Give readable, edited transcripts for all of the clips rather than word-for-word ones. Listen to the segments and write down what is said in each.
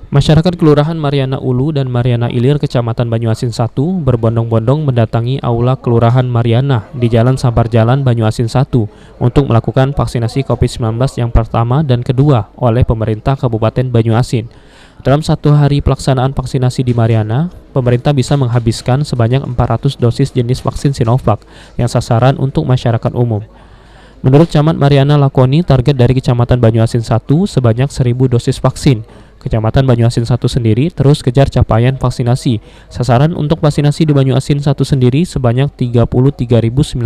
Masyarakat Kelurahan Mariana Ulu dan Mariana Ilir, Kecamatan Banyuasin 1 berbondong-bondong mendatangi Aula Kelurahan Mariana di Jalan Sabar Jalan Banyuasin 1 untuk melakukan vaksinasi COVID-19 yang pertama dan kedua oleh pemerintah Kabupaten Banyuasin. Dalam satu hari pelaksanaan vaksinasi di Mariana, pemerintah bisa menghabiskan sebanyak 400 dosis jenis vaksin Sinovac yang sasaran untuk masyarakat umum. Menurut Camat Mariana Lakoni, target dari Kecamatan Banyuasin 1 sebanyak 1.000 dosis vaksin. Kecamatan Banyuasin 1 sendiri terus kejar capaian vaksinasi. Sasaran untuk vaksinasi di Banyuasin 1 sendiri sebanyak 33.901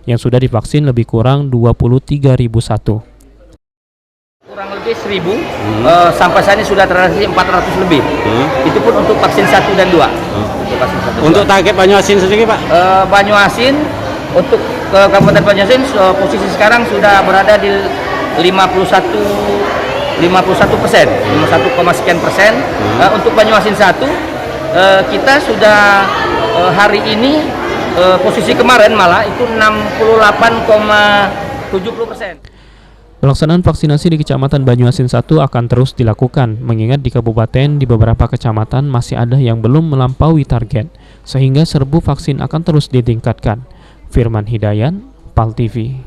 yang sudah divaksin lebih kurang 23.001. Kurang lebih 1.000, sampai saat ini sudah terrealisasi 400 lebih. Itu pun untuk vaksin 1 dan 2. Untuk target Banyuasin sendiri, Pak? Banyuasin, untuk Kabupaten Banyuasin posisi sekarang sudah berada di 51%, 51,sekian persen. Untuk Banyuasin 1, kita sudah hari ini posisi kemarin malah itu 68,70%. Pelaksanaan vaksinasi di Kecamatan Banyuasin 1 akan terus dilakukan, mengingat di kabupaten di beberapa kecamatan masih ada yang belum melampaui target, sehingga serbu vaksin akan terus ditingkatkan. Firman Hidayat, PAL TV.